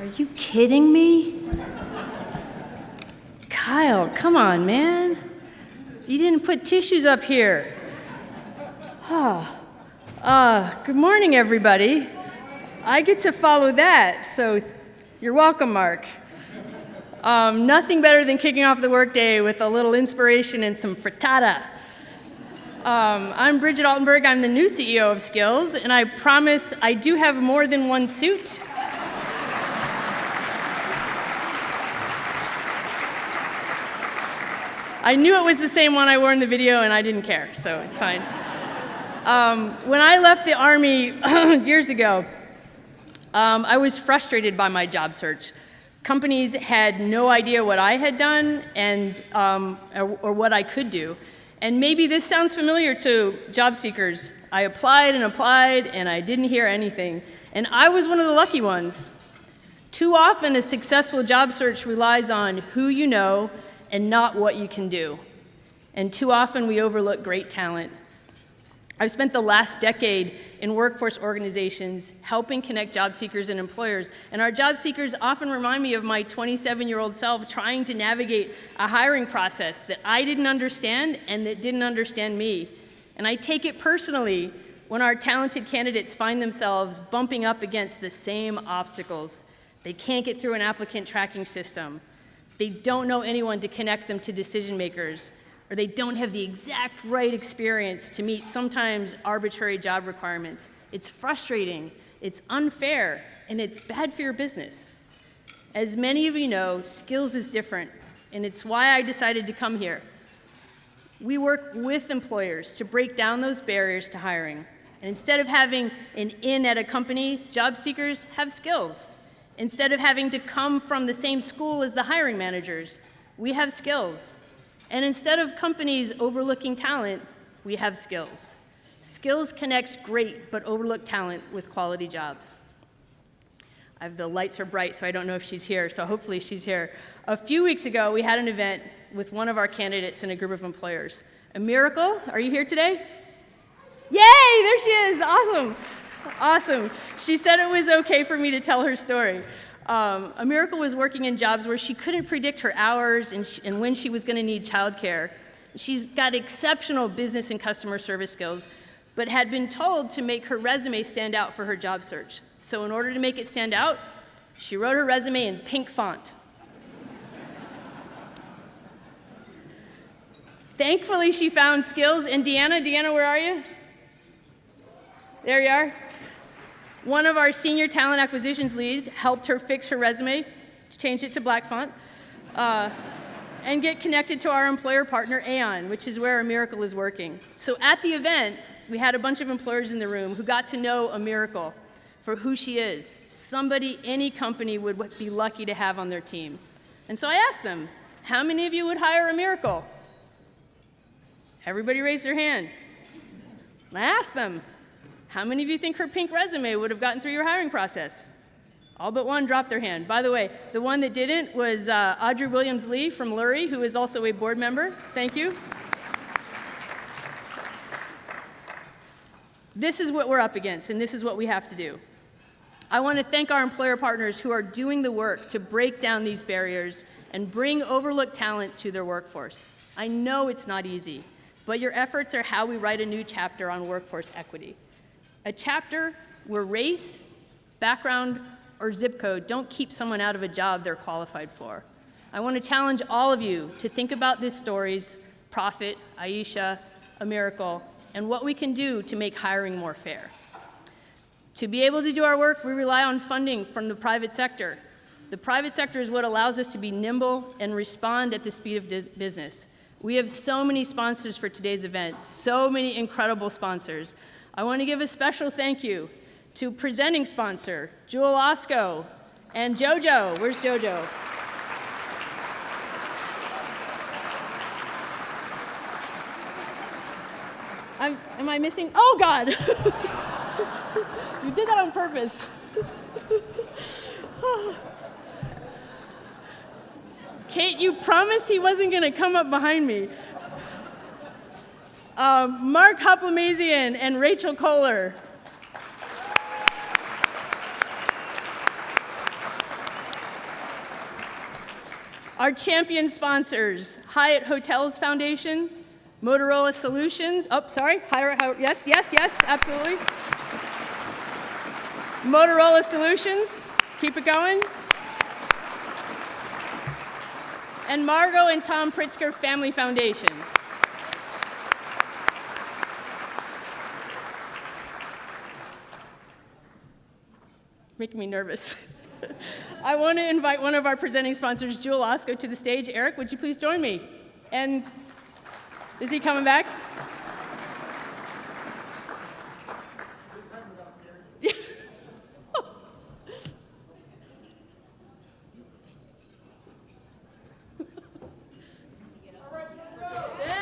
Are you kidding me? Kyle, come on, man. You didn't put tissues up here. Good morning, everybody. I get to follow that, so you're welcome, Mark. Nothing better than kicking off the workday with a little inspiration and some frittata. I'm Bridget Altenburg. I'm the new CEO of Skills, and I promise I do have more than one suit. I knew it was the same one I wore in the video, and I didn't care, so it's fine. When I left the Army years ago, I was frustrated by my job search. Companies had no idea what I had done or what I could do. And maybe this sounds familiar to job seekers. I applied, and I didn't hear anything. And I was one of the lucky ones. Too often, a successful job search relies on who you know and not what you can do. And too often, we overlook great talent. I've spent the last decade in workforce organizations helping connect job seekers and employers, and our job seekers often remind me of my 27-year-old self trying to navigate a hiring process that I didn't understand and that didn't understand me. And I take it personally when our talented candidates find themselves bumping up against the same obstacles. They can't get through an applicant tracking system. They don't know anyone to connect them to decision makers, or they don't have the exact right experience to meet sometimes arbitrary job requirements. It's frustrating, it's unfair, and it's bad for your business. As many of you know, Skills is different, and it's why I decided to come here. We work with employers to break down those barriers to hiring. And instead of having an in at a company, job seekers have skills. Instead of having to come from the same school as the hiring managers, we have skills. And instead of companies overlooking talent, we have skills. Skills connects great but overlooked talent with quality jobs. The lights are bright, so I don't know if she's here, so hopefully she's here. A few weeks ago, we had an event with one of our candidates and a group of employers. A Miracle, are you here today? Yay, there she is, awesome. Awesome. She said it was okay for me to tell her story. A Miracle was working in jobs where she couldn't predict her hours and when she was going to need childcare. She's got exceptional business and customer service skills, but had been told to make her resume stand out for her job search. So in order to make it stand out, she wrote her resume in pink font. Thankfully, she found Skills. And Deanna, where are you? There you are. One of our senior talent acquisitions leads helped her fix her resume, change it to black font, and get connected to our employer partner, Aon, which is where A Miracle is working. So at the event, we had a bunch of employers in the room who got to know A Miracle for who she is, somebody any company would be lucky to have on their team. And so I asked them, how many of you would hire A Miracle? Everybody raised their hand. And I asked them, how many of you think her pink resume would have gotten through your hiring process? All but one dropped their hand. By the way, the one that didn't was Audrey Williams-Lee from Lurie, who is also a board member. Thank you. This is what we're up against, and this is what we have to do. I want to thank our employer partners who are doing the work to break down these barriers and bring overlooked talent to their workforce. I know it's not easy, but your efforts are how we write a new chapter on workforce equity. A chapter where race, background, or zip code don't keep someone out of a job they're qualified for. I want to challenge all of you to think about these stories, Prophet, Aisha, A Miracle, and what we can do to make hiring more fair. To be able to do our work, we rely on funding from the private sector. The private sector is what allows us to be nimble and respond at the speed of business. We have so many sponsors for today's event, so many incredible sponsors. I want to give a special thank you to presenting sponsor, Jewel Osco, and JoJo. Where's JoJo? Am I missing? Oh, God. You did that on purpose. Kate, you promised he wasn't going to come up behind me. Mark Hoplamazian and Rachel Kohler. Our champion sponsors, Hyatt Hotels Foundation, Motorola Solutions, yes, absolutely. Motorola Solutions, keep it going. And Margot and Tom Pritzker Family Foundation. Making me nervous. I want to invite one of our presenting sponsors, Jewel Osco, to the stage. Eric, would you please join me? And is he coming back?